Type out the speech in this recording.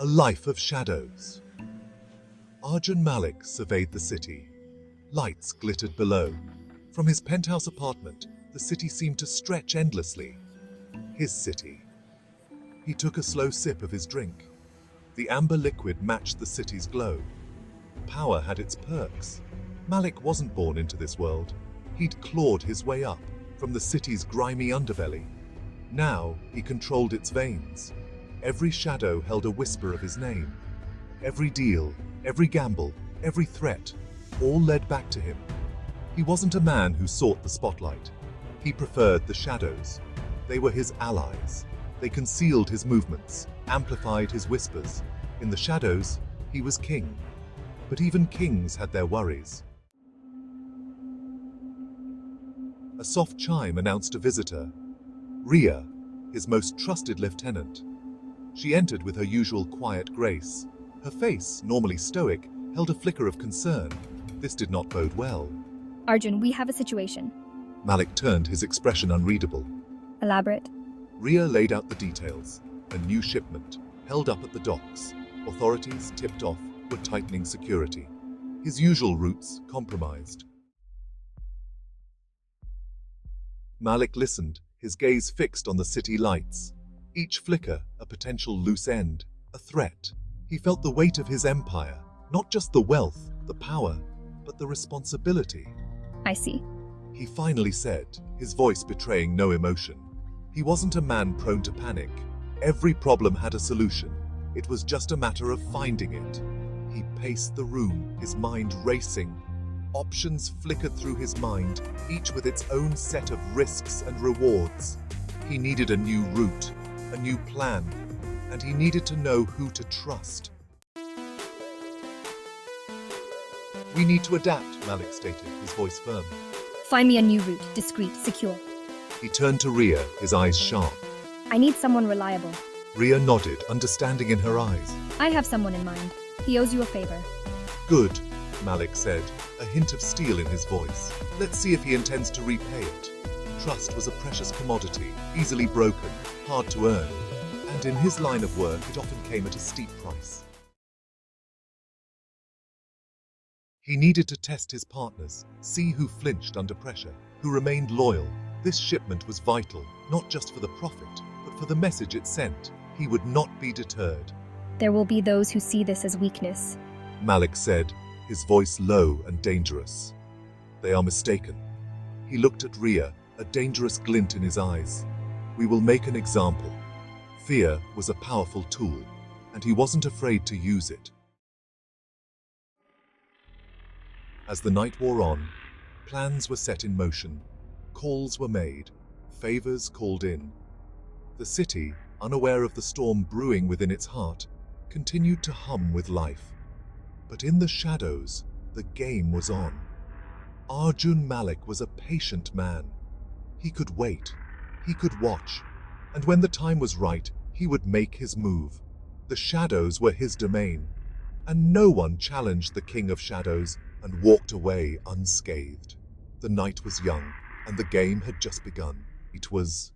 A life of shadows. Arjun Malik surveyed the city. Lights glittered below. From his penthouse apartment, the city seemed to stretch endlessly. His city. He took a slow sip of his drink. The amber liquid matched the city's glow. Power had its perks. Malik wasn't born into this world. He'd clawed his way up from the city's grimy underbelly. Now he controlled its veins. Every shadow held a whisper of his name. Every deal, every gamble, every threat, all led back to him. He wasn't a man who sought the spotlight. He preferred the shadows. They were his allies. They concealed his movements, amplified his whispers. In the shadows, he was king. But even kings had their worries. A soft chime announced a visitor. Ria, his most trusted lieutenant. She entered with her usual quiet grace. Her face, normally stoic, held a flicker of concern. This did not bode well. Arjun, we have a situation. Malik turned, his expression unreadable. Elaborate. Ria laid out the details. A new shipment, held up at the docks. Authorities, tipped off, were tightening security. His usual routes compromised. Malik listened, his gaze fixed on the city lights. Each flicker, a potential loose end, a threat. He felt the weight of his empire, not just the wealth, the power, but the responsibility. I see. He finally said, his voice betraying no emotion. He wasn't a man prone to panic. Every problem had a solution. It was just a matter of finding it. He paced the room, his mind racing. Options flickered through his mind, each with its own set of risks and rewards. He needed a new route, a new plan, and he needed to know who to trust. We need to adapt, Malik stated, his voice firm. Find me a new route, discreet, secure. He turned to Ria, his eyes sharp. I need someone reliable. Ria nodded, understanding in her eyes. I have someone in mind. He owes you a favor. Good, Malik said, a hint of steel in his voice. Let's see if he intends to repay it. Trust was a precious commodity, easily broken, hard to earn, and in his line of work it often came at a steep price. He needed to test his partners, see who flinched under pressure, who remained loyal. This shipment was vital, not just for the profit, but for the message it sent. He would not be deterred. There will be those who see this as weakness. Malik said, his voice low and dangerous. They are mistaken. He looked at Ria, a dangerous glint in his eyes. We will make an example. Fear was a powerful tool, and he wasn't afraid to use it. As the night wore on, plans were set in motion. Calls were made, favors called in. The city, unaware of the storm brewing within its heart, continued to hum with life. But in the shadows, the game was on. Arjun Malik was a patient man. He could wait, he could watch, and when the time was right, he would make his move. The shadows were his domain, and no one challenged the King of Shadows and walked away unscathed. The night was young, and the game had just begun. It was